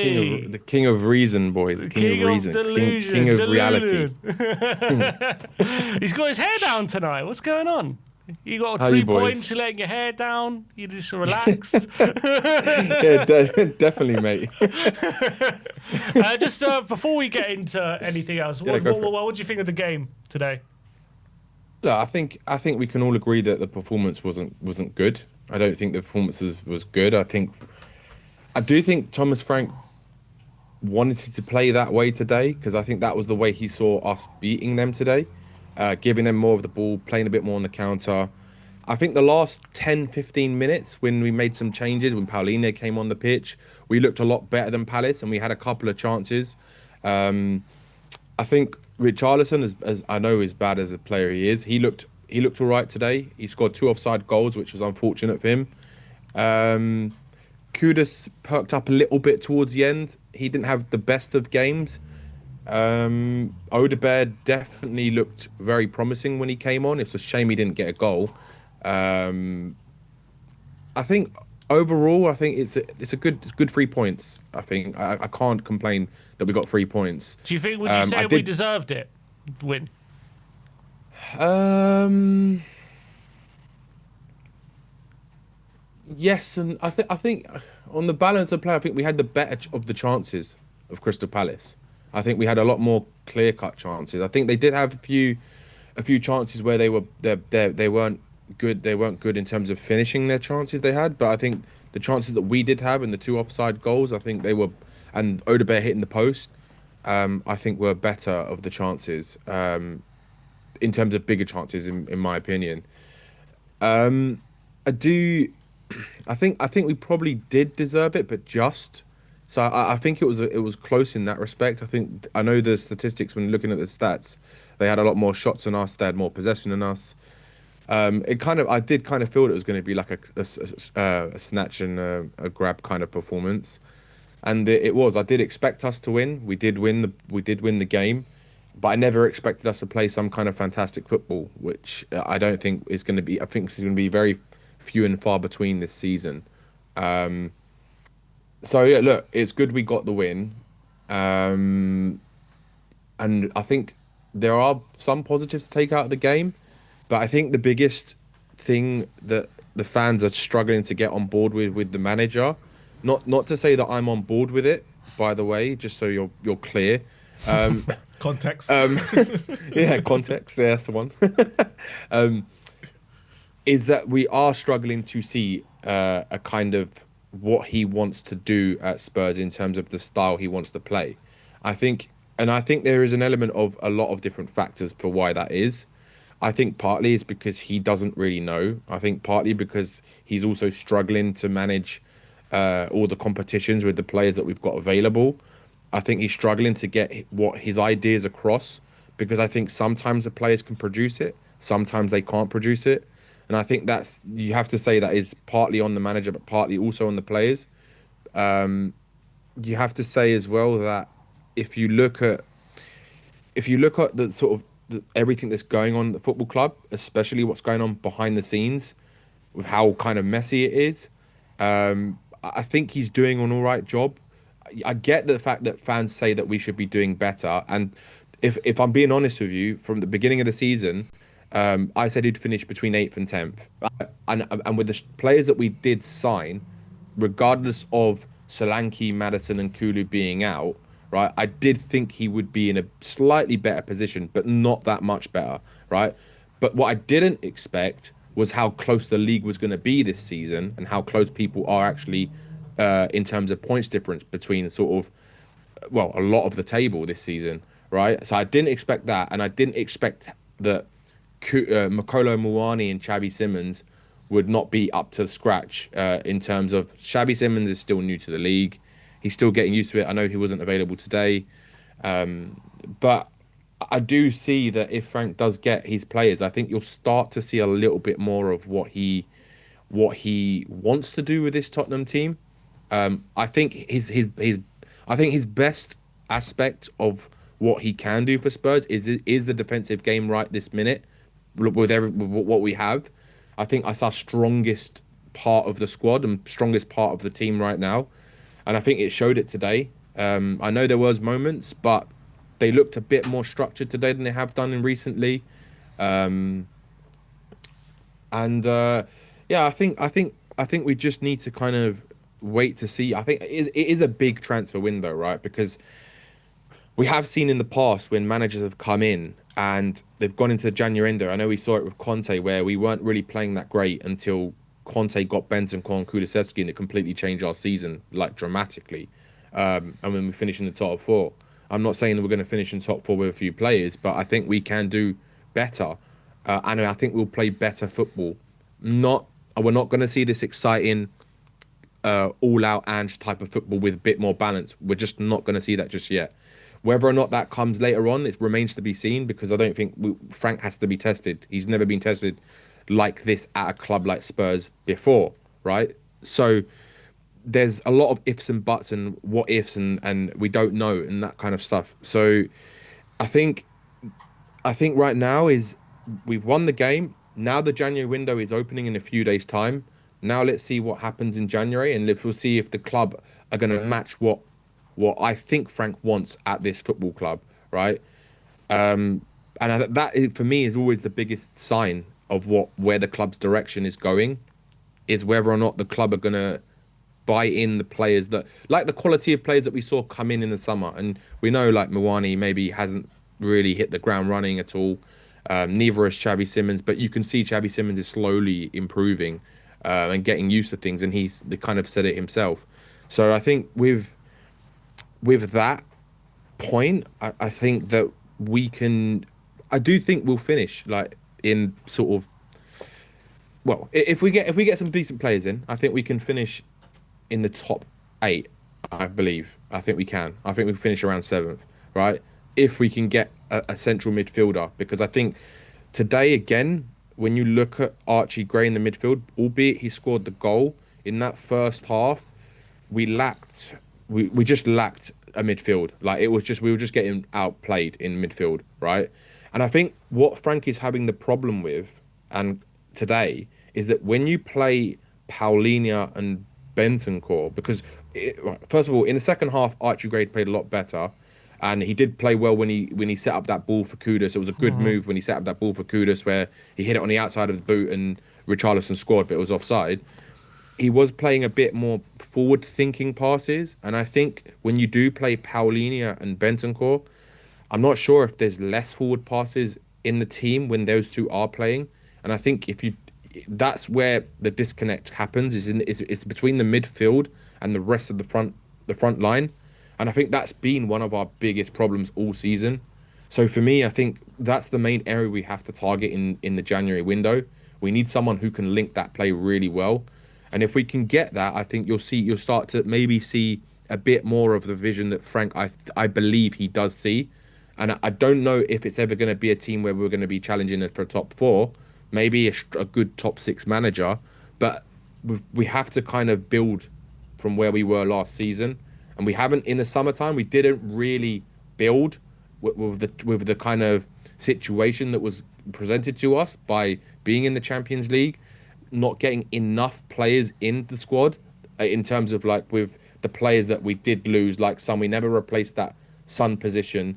The king of reason, boys. The King of king of reason. King delusion, of reality. delusion. He's got his hair down tonight. What's going on? You got How you 3 points. boys? You're letting your hair down. You just relaxed. Yeah, definitely, mate. Just before we get into anything else, Yeah, go for it. what do you think of the game today? Look, I think we can all agree that the performance wasn't good. I don't think the performance was good. I do think Thomas Frank wanted to play that way today because I think that was the way he saw us beating them today, giving them more of the ball, playing a bit more on the counter. I think the last 10, 15 minutes when we made some changes, when Paulinho came on the pitch, we looked a lot better than Palace and we had a couple of chances. I think Richarlison, as I know as bad as a player he is, he looked all right today. He scored two offside goals, which was unfortunate for him. Kudus perked up a little bit towards the end. He didn't have the best of games. Odegaard definitely looked very promising when he came on. It's a shame he didn't get a goal. Um, I think overall, I think it's a good 3 points. I think I can't complain that we got 3 points. Do you think? Would you I say we did. deserved it? Win. Um, yes, and I think on the balance of play, I think we had the better of the chances of Crystal Palace. I think we had a lot more clear-cut chances. I think they did have a few chances where they weren't good. They weren't good in terms of finishing their chances they had. But I think the chances that we did have and the two offside goals, I think they were, and Odegaard hitting the post, I think were better of the chances in terms of bigger chances, in my opinion. I do. I think we probably did deserve it, but just. So I think it was close in that respect. I know the statistics when looking at the stats, they had a lot more shots than us. They had more possession than us. I did kind of feel it was going to be like a snatch and a grab kind of performance, and it was. I did expect us to win. We did win the game, but I never expected us to play some kind of fantastic football, which I don't think is going to be. I think it's going to be very few and far between this season. So yeah, look, it's good we got the win, um, and I think there are some positives to take out of the game, but I think the biggest thing that the fans are struggling to get on board with the manager, not to say that I'm on board with it, by the way, just so you're clear. Um, Context. um, yeah, context, yeah, that's the one. Is that we are struggling to see a kind of what he wants to do at Spurs in terms of the style he wants to play. I think there is an element of a lot of different factors for why that is. I think partly is because he doesn't really know. I think partly because he's also struggling to manage all the competitions with the players that we've got available. I think he's struggling to get what his ideas across because I think sometimes the players can produce it, sometimes they can't produce it. And I think that's you have to say that is partly on the manager, but partly also on the players. You have to say as well that if you look at the sort of everything that's going on at the football club, especially what's going on behind the scenes, with how kind of messy it is, I think he's doing an all right job. I get the fact that fans say that we should be doing better, and if I'm being honest with you, from the beginning of the season, I said he'd finish between eighth and 10th, and with the players that we did sign, regardless of Solanke, Madison, and Kulu being out, right? I did think he would be in a slightly better position, but not that much better, right? But what I didn't expect was how close the league was going to be this season and how close people are actually in terms of points difference between sort of, well, a lot of the table this season, right? So I didn't expect that, and I didn't expect that Makolo Muani and Xabi Simons would not be up to scratch in terms of Xabi Simons is still new to the league. He's still getting used to it. I know he wasn't available today, but I do see that if Frank does get his players, I think you'll start to see a little bit more of what he wants to do with this Tottenham team. I think his best aspect of what he can do for Spurs is the defensive game right this minute with what we have. I think that's our strongest part of the squad and strongest part of the team right now. and I think it showed it today. I know there was moments, but they looked a bit more structured today than they have done in recently. Um, and yeah, I think we just need to kind of wait to see. I think it is a big transfer window, right? Because we have seen in the past when managers have come in and they've gone into the January window. I know we saw it with Conte where we weren't really playing that great until Conte got Bentancur and Kulusevski, and it completely changed our season like dramatically. And when we finish in the top four, I'm not saying that we're going to finish in top four with a few players, but I think we can do better, and I think we'll play better football. Not We're not going to see this exciting all-out Ange type of football with a bit more balance. We're just not going to see that just yet. Whether or not that comes later on, it remains to be seen because I don't think Frank has to be tested. He's never been tested like this at a club like Spurs before, right? So there's a lot of ifs and buts and what ifs and we don't know and that kind of stuff. So I think I think right now is we've won the game. Now the January window is opening in a few days' time. Now let's see what happens in January, and we'll see if the club are going to match what I think Frank wants at this football club, right? And for me is always the biggest sign of where the club's direction is going, is whether or not the club are going to buy in the players that like the quality of players that we saw come in the summer. And we know like Mawani maybe hasn't really hit the ground running at all. Neither has Xavi Simmons, but you can see Xavi Simmons is slowly improving and getting used to things, and he's the kind of said it himself. So I think with that point, I think that we can. I do think we'll finish like in sort of well, if we get some decent players in, I think we can finish in the top eight, I believe. I think we can. I think we can finish around seventh, right? If we can get a central midfielder, because I think today again, when you look at Archie Gray in the midfield, albeit he scored the goal in that first half, we lacked we just lacked a midfield. Like it was just we were just getting outplayed in midfield, right? And I think what Frank is having the problem with and today is that when you play Paulinho and Bentancur, because right, first of all, in the second half, Archie Gray played a lot better. And he did play well when he set up that ball for Kudus. It was a good move when he set up that ball for Kudus, where he hit it on the outside of the boot and Richarlison scored, but it was offside. He was playing a bit more forward-thinking passes, and I think when you do play Paulinho and Bentancur, I'm not sure if there's less forward passes in the team when those two are playing. And I think if you, that's where the disconnect happens. It's between the midfield and the rest of the front line. And I think that's been one of our biggest problems all season. So for me, I think that's the main area we have to target in the January window. We need someone who can link that play really well. And if we can get that, I think you'll start to maybe see a bit more of the vision that Frank I believe he does see. And I don't know if it's ever going to be a team where we're going to be challenging it for top four, maybe a good top six manager, but we have to kind of build from where we were last season, and we haven't in the summertime. We didn't really build with the kind of situation that was presented to us by being in the Champions League, not getting enough players in the squad in terms of like with the players that we did lose, like some we never replaced that Sun position.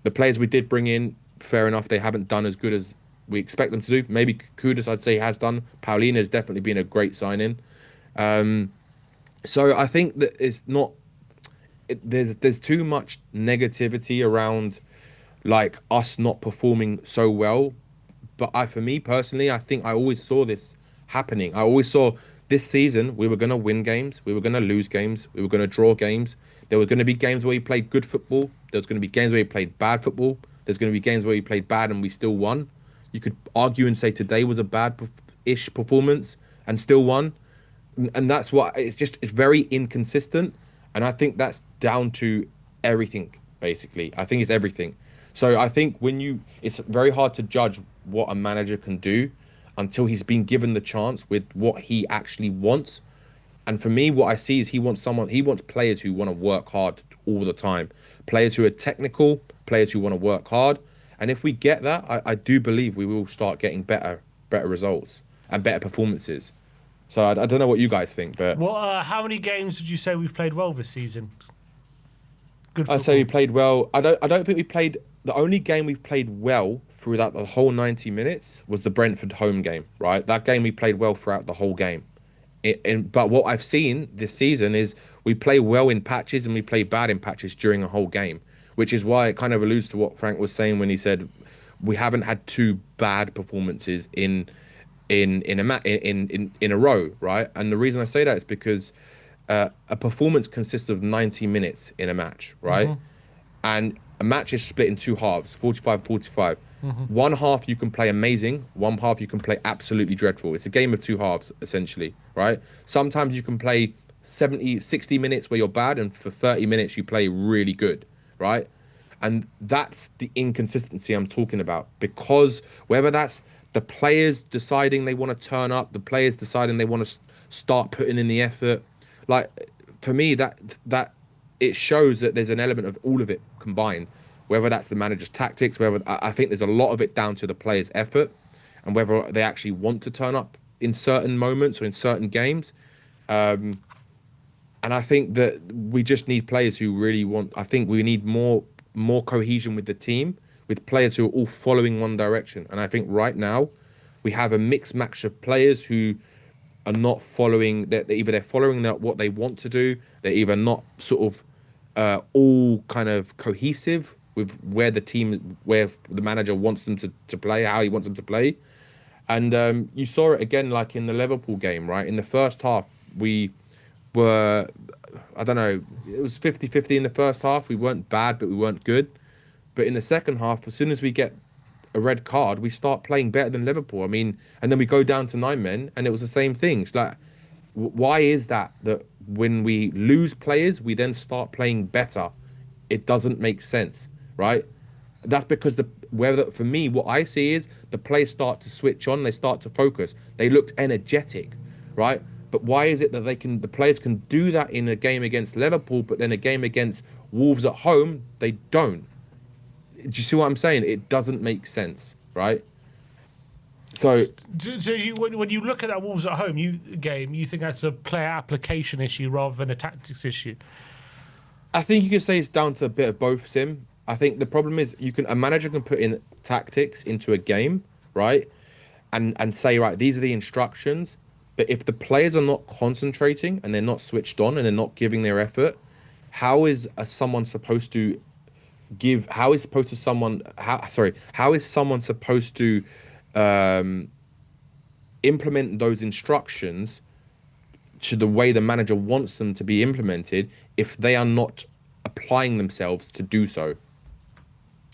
The players we did bring in, fair enough, they haven't done as good as we expect them to do. Maybe Kudus, I'd say, has done. Paulina has definitely been a great signing. So I think that it's not. There's too much negativity around like us not performing so well. But for me personally, I think I always saw this happening. I always saw this season we were going to win games, we were going to lose games, we were going to draw games. There were going to be games where we played good football. There was going to be games where we played bad football. There's going to be games where we played bad and we still won. You could argue and say today was a bad-ish performance and still won. And that's what it's very inconsistent. And I think that's down to everything, basically. I think it's everything. So I think it's very hard to judge what a manager can do until he's been given the chance with what he actually wants. And for me, what I see is he wants players who want to work hard all the time, players who are technical, players who want to work hard. And if we get that, I do believe we will start getting better results and better performances. So I don't know what you guys think, but What? How many games would you say we've played well this season? Good I'd say we football. played well. I don't think we played the only game we've played well throughout the whole 90 minutes was the Brentford home game, right? That game we played well throughout the whole game. But what I've seen this season is we play well in patches and we play bad in patches during a whole game, which is why it kind of alludes to what Frank was saying when he said we haven't had two bad performances in a row, right? And the reason I say that is because a performance consists of 90 minutes in a match, right? And a match is split in two halves, 45, 45. One half you can play amazing, one half you can play absolutely dreadful. It's a game of two halves, essentially, right? Sometimes you can play 70, 60 minutes where you're bad, and for 30 minutes you play really good, right? And that's the inconsistency I'm talking about. Because whether that's the players deciding they want to turn up, the players deciding they want to start putting in the effort, like for me, that it shows that there's an element of all of it combined. Whether that's the manager's tactics, whether I think there's a lot of it down to the players' effort, and whether they actually want to turn up in certain moments or in certain games. And I think that we just need players who really want. I think we need more cohesion with the team, with players who are all following one direction. And I think right now we have a mixed match of players who are not following. That either they're following what they want to do, they're either not sort of all kind of cohesive with where the manager wants them to play, how he wants them to play. And you saw it again, like in the Liverpool game, right? In the first half, we were, I don't know, it was 50-50 in the first half. We weren't bad, but we weren't good. But in the second half, as soon as we get a red card, we start playing better than Liverpool. I mean, and then we go down to nine men, and it was the same thing. It's like, why is that when we lose players, we then start playing better? It doesn't make sense, right? That's because whether for me, what I see is the players start to switch on, they start to focus. They looked energetic, right? But why is it that the players can do that in a game against Liverpool, but then a game against Wolves at home, they don't? Do you see what I'm saying? It doesn't make sense, right? So So when you look at that Wolves at home game, you think that's a player application issue rather than a tactics issue. I think you can say it's down to a bit of both, Sim. I think the problem is a manager can put in tactics into a game, right? And say, right, these are the instructions. But if the players are not concentrating and they're not switched on and they're not giving their effort, how is someone supposed to give? How is supposed to someone? How is someone supposed to um, implement those instructions to the way the manager wants them to be implemented if they are not applying themselves to do so?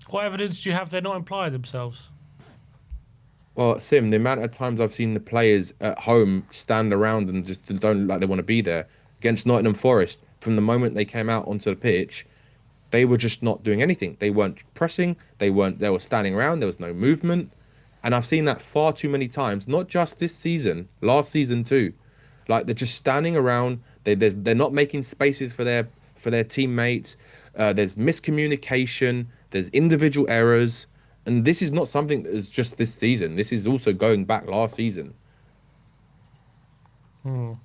What evidence do you have they're not implying themselves? Well, Sim, the amount of times I've seen the players at home stand around and just don't look like they want to be there against Nottingham Forest, from the moment they came out onto the pitch, they were just not doing anything. They weren't pressing, they were standing around, there was no movement. And I've seen that far too many times, not just this season, last season too. Like they're just standing around, they're not making spaces for their teammates. There's miscommunication, there's individual errors. And this is not something that is just this season. This is also going back last season.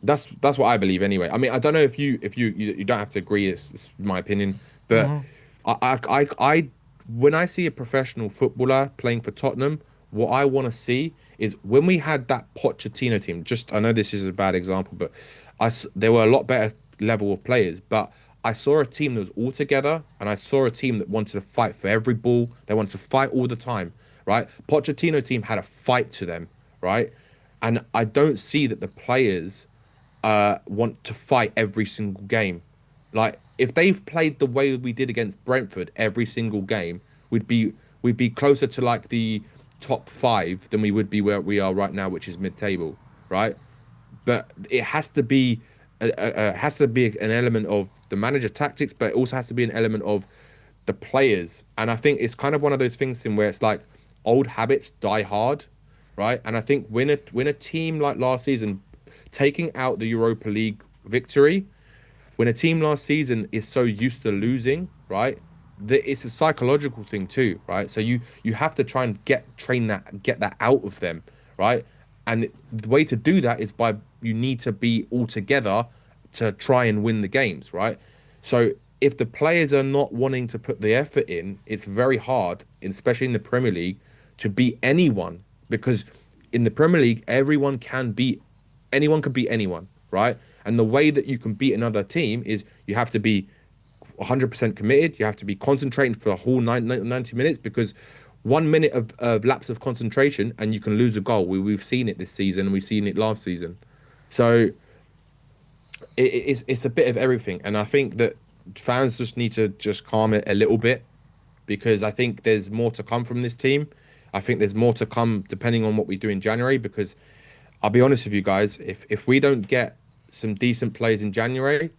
That's what I believe anyway. I mean, I don't know if you don't have to agree. It's my opinion, but I when I see a professional footballer playing for Tottenham, what I want to see is when we had that Pochettino team. Just I know this is a bad example, but there were a lot better level of players, but I saw a team that was all together, and I saw a team that wanted to fight for every ball. They wanted to fight all the time, right? Pochettino team had a fight to them, right? And I don't see that the players want to fight every single game. Like if they've played the way we did against Brentford every single game, we'd be closer to like the top five than we would be where we are right now, which is mid-table, right? But it has to be has to be an element of the manager tactics, but it also has to be an element of the players. And I think it's kind of one of those things in where it's like old habits die hard, right? And I think when a team like last season taking out the Europa League victory, when a team last season is so used to losing, right? That it's a psychological thing too, right? So you have to try and get that out of them, right? And the way to do that is by you need to be all together to try and win the games, right? So if the players are not wanting to put the effort in, it's very hard, especially in the Premier League, to beat anyone, because in the Premier League, anyone can beat anyone, right? And the way that you can beat another team is you have to be 100% committed. You have to be concentrating for the whole 90 minutes, because 1 minute of lapse of concentration and you can lose a goal. We've seen it this season and we've seen it last season. So it's a bit of everything. And I think that fans just need to just calm it a little bit, because I think there's more to come from this team. I think there's more to come depending on what we do in January, because I'll be honest with you guys, if we don't get some decent players in January,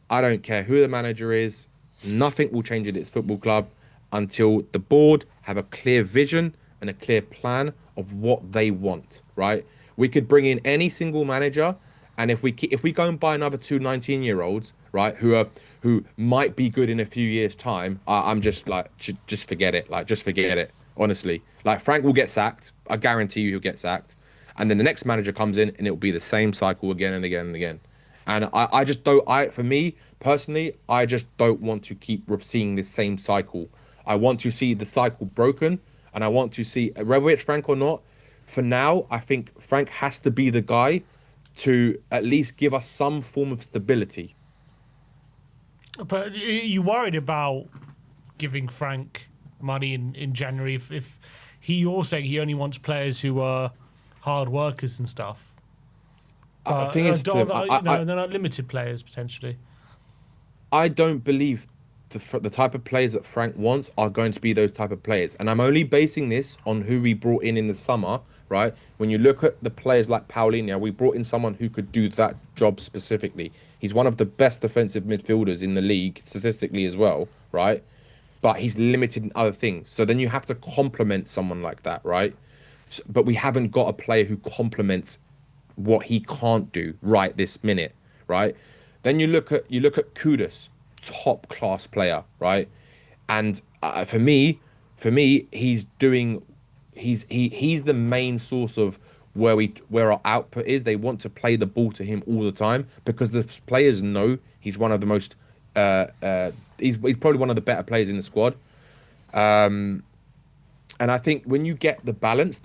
I don't care who the manager is, nothing will change at its football club until the board have a clear vision and a clear plan of what they want, right? We could bring in any single manager, and if we go and buy another two 19-year-olds, right, who might be good in a few years' time, I'm just like, just forget it. Like, just forget it, honestly. Like, Frank will get sacked. I guarantee you he'll get sacked. And then the next manager comes in and it'll be the same cycle again and again and again. And I just don't, for me personally, I just don't want to keep seeing this same cycle. I want to see the cycle broken, and I want to see, whether it's Frank or not, for now, I think Frank has to be the guy to at least give us some form of stability. But are you worried about giving Frank money in January if you're saying he only wants players who are hard workers and stuff? The thing is, they're not limited players potentially. I don't believe the type of players that Frank wants are going to be those type of players. And I'm only basing this on who we brought in the summer, right? When you look at the players like Paulinho, we brought in someone who could do that job specifically. He's one of the best defensive midfielders in the league, statistically as well, right? But he's limited in other things. So then you have to complement someone like that, right? But we haven't got a player who complements what he can't do right this minute, right? Then you look at Kudus, top class player, right? And for me, he's the main source of where our output is. They want to play the ball to him all the time, because the players know he's one of the most he's probably one of the better players in the squad. And I think when you get the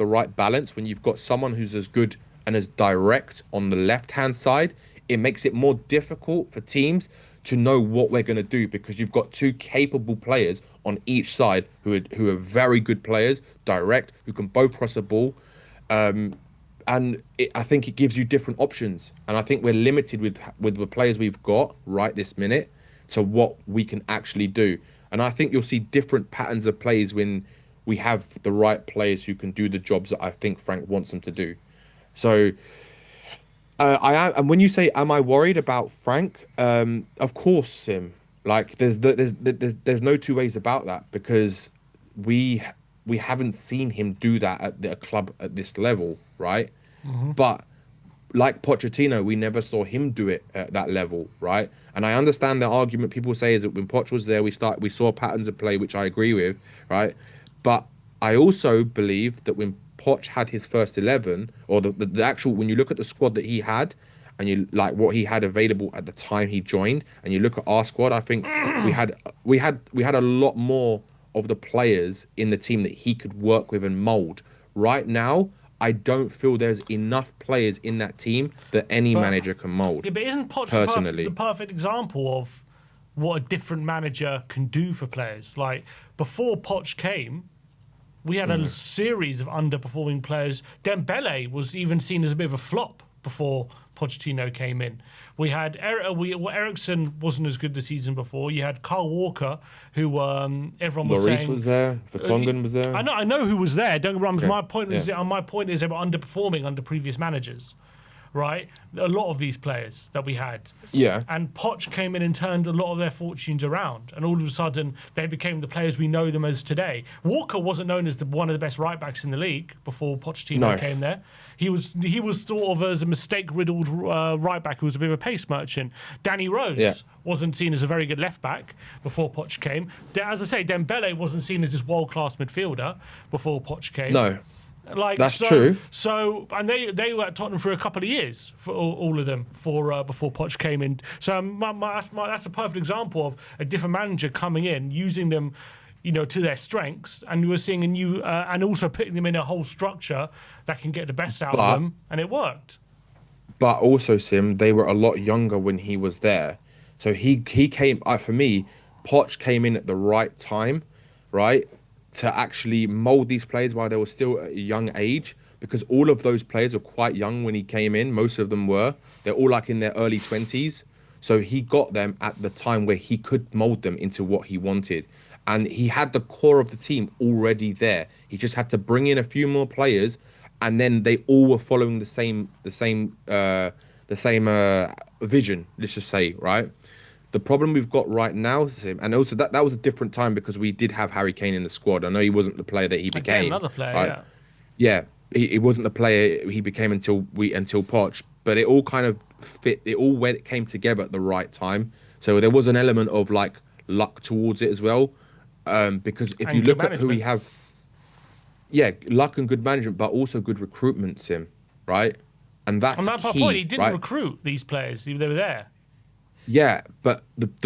right balance, when you've got someone who's as good and as direct on the left-hand side, it makes it more difficult for teams to know what we're going to do, because you've got two capable players on each side who are very good players, direct, who can both cross the ball. I think it gives you different options. And I think we're limited with the players we've got right this minute to what we can actually do. And I think you'll see different patterns of plays when we have the right players who can do the jobs that I think Frank wants them to do. So I am, and when you say, "Am I worried about Frank?" Of course, Sim. Like, there's no two ways about that, because we haven't seen him do that at the club at this level, right? But like Pochettino, we never saw him do it at that level, right? And I understand the argument people say is that when Poch was there, we saw patterns of play, which I agree with, right? But I also believe that when Poch had his first 11, or the actual, when you look at the squad that he had, and you like what he had available at the time he joined, and you look at our squad, I think we had a lot more of the players in the team that he could work with and mold. Right now, I don't feel there's enough players in that team that any But manager can mold. yeah, but isn't Poch Personally, the perfect example of what a different manager can do for players? Like, before Poch came, we had a series of underperforming players. Dembele was even seen as a bit of a flop before Pochettino came in. We had Ericsson wasn't as good the season before. You had Carl Walker, who everyone was Lloris saying was there, Vertonghen was there. I know who was there. Don't get me wrong. Okay. My point is, Yeah. my point is they were underperforming under previous managers, right? A lot of these players that we had. Yeah. And Poch came in and turned a lot of their fortunes around, and all of a sudden they became the players we know them as today. Walker wasn't known as one of the best right backs in the league before Pochettino came there. He was sort of as a mistake-riddled right back who was a bit of a pace merchant. Danny Rose wasn't seen as a very good left back before Poch came. As I say, Dembele wasn't seen as this world-class midfielder before Poch came. No. Like That's true. and they were at Tottenham for a couple of years for all of them for before Poch came in. So that's a perfect example of a different manager coming in, using them, to their strengths, and we're seeing a new and also putting them in a whole structure that can get the best out of But them, and it worked. but also, Sim, they were a lot younger when he was there. So he came for me, Poch came in at the right time, right? To actually mold these players while they were still at a young age, because all of those players were quite young when he came in. Most of them were. They're all like in their early 20s. So he got them at the time where he could mold them into what he wanted. And he had the core of the team already there. He just had to bring in a few more players, and then they all were following the same vision. Let's just say, right? The problem we've got right now, Sim, and also that was a different time because we did have Harry Kane in the squad. I know he wasn't the player that he Again, became, another player, right? yeah. Yeah, he wasn't the player he became until Poch, but it all kind of fit. It all came together at the right time. So there was an element of like luck towards it as well, because if you And good look at who we management. have, yeah, luck and good management, but also good recruitment, Sim, right? And And that's that's my point. key, He didn't right? recruit these players; they were there. Yeah, but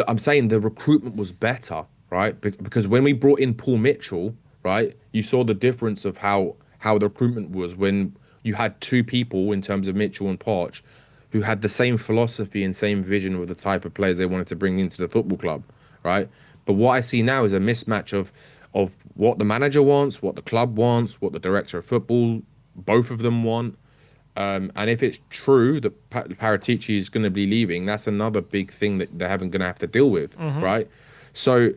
I'm saying the recruitment was better, right? Because when we brought in Paul Mitchell, right, you saw the difference of how the recruitment was when you had two people in terms of Mitchell and Poch who had the same philosophy and same vision of the type of players they wanted to bring into the football club, right? But what I see now is a mismatch of what the manager wants, what the club wants, what the director of football, both of them want. And if it's true that Paratici is going to be leaving, that's another big thing that they're having going to have to deal with, right? So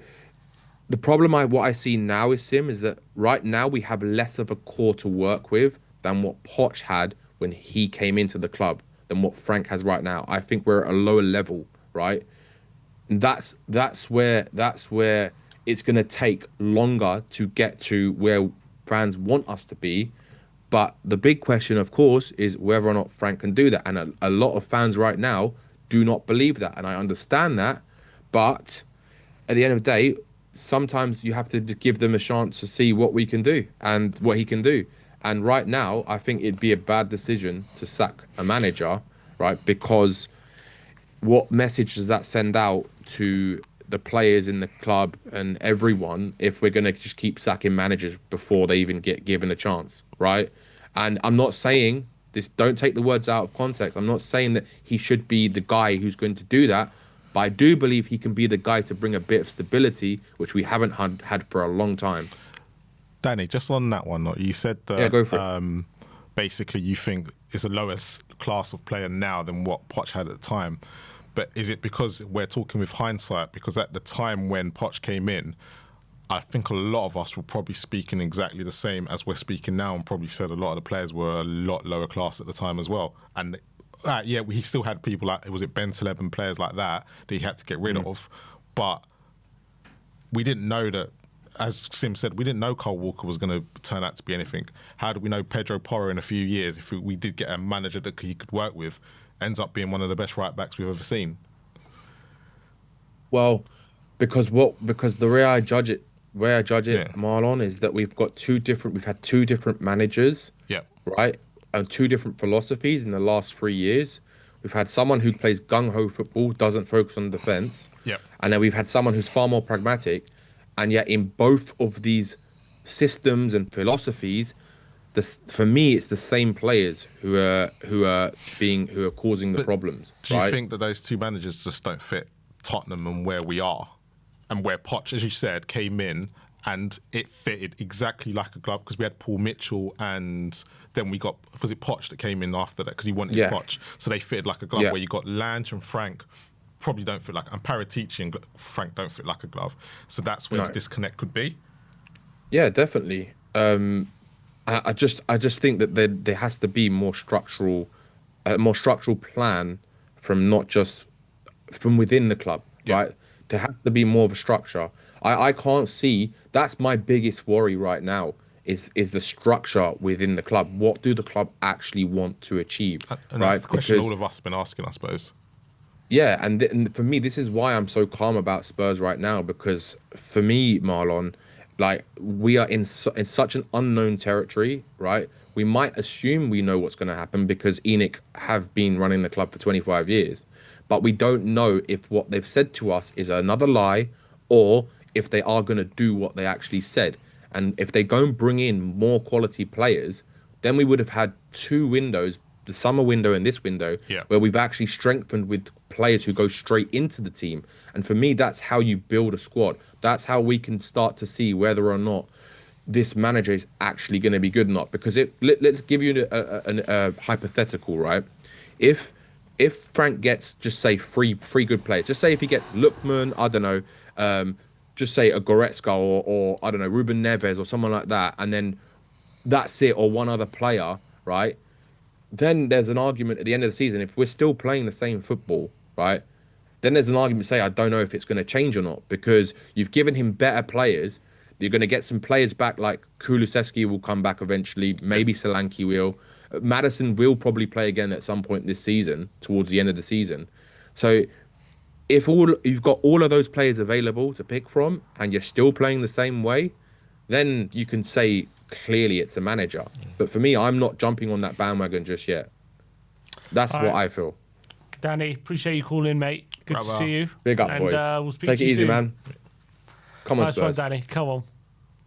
the problem what I see now is Sim is that right now we have less of a core to work with than what Poch had when he came into the club than what Frank has right now. I think we're at a lower level, right? And that's where it's going to take longer to get to where fans want us to be. But the big question, of course, is whether or not Frank can do that. And a lot of fans right now do not believe that. And I understand that. But at the end of the day, sometimes you have to give them a chance to see what we can do and what he can do. And right now, I think it'd be a bad decision to sack a manager, right? Because what message does that send out to the players in the club and everyone if we're going to just keep sacking managers before they even get given a chance, right? And I'm not saying this, don't take the words out of context. I'm not saying that he should be the guy who's going to do that, but I do believe he can be the guy to bring a bit of stability, which we haven't had for a long time. Danny, just on that one, you said Yeah, that go for it. basically you think it's a lowest class of player now than what Poch had at the time. But is it because we're talking with hindsight? Because at the time when Poch came in, I think a lot of us were probably speaking exactly the same as we're speaking now, and probably said a lot of the players were a lot lower class at the time as well. And yeah, he still had people like, was it Ben Taleb and players like that he had to get rid of. But we didn't know that, as Sim said, we didn't know Kyle Walker was going to turn out to be anything. How do we know Pedro Porro in a few years, if we did get a manager that he could work with, ends up being one of the best right backs we've ever seen? Well, because the way I judge Yeah. it, Marlon, is that we've had two different managers, Yeah. right? And two different philosophies in the last 3 years. We've had someone who plays gung-ho football, doesn't focus on defense. Yeah. And then we've had someone who's far more pragmatic. And yet in both of these systems and philosophies, for me, it's the same players who are causing the But problems, do you right? think that those two managers just don't fit Tottenham and where we are? And where Poch, as you said, came in and it fitted exactly like a glove, because we had Paul Mitchell and then we got, was it Poch that came in after that because he wanted Yeah. Poch? So they fitted like a glove, Yeah. where you got Lange and Frank probably don't fit like, and Paratici and Frank don't fit like a glove. So that's where No. the disconnect could be. Yeah, definitely. I just think that there has to be a more structural plan from not just from within the club, Yeah. right? There has to be more of a structure. I can't see. That's my biggest worry right now is the structure within the club. What do the club actually want to achieve, And that's right? the question Because all of us have been asking, I suppose. yeah, and for me, this is why I'm so calm about Spurs right now. Because for me, Marlon, Like we are in such an unknown territory, right? We might assume we know what's going to happen because ENIC have been running the club for 25 years, but we don't know if what they've said to us is another lie or if they are going to do what they actually said. And if they go and bring in more quality players, then we would have had two windows, the summer window and this window, Yeah. where we've actually strengthened with players who go straight into the team. And for me, that's how you build a squad. That's how we can start to see whether or not this manager is actually going to be good or not. Because let's give you a hypothetical, right? If if Frank gets just say three good players, just say if he gets Lookman, I don't know, just say a Goretzka or I don't know Ruben Neves or someone like that, and then that's it, or one other player, right? Then there's an argument at the end of the season if we're still playing the same football, right? Then there's an argument to say I don't know if it's going to change or not because you've given him better players. You're going to get some players back like Kulusevski will come back eventually. Maybe Solanke will. Madison will probably play again at some point this season, towards the end of the season. So if all you've got all of those players available to pick from and you're still playing the same way, then you can say clearly it's a manager. But for me, I'm not jumping on that bandwagon just yet. That's All what right, I feel. Danny, appreciate you calling, mate. Good to Brother. see you. Big up, and, boys. We'll speak Take to it you easy, soon. man. Come on, Nice one, Spurs. Danny. Come on.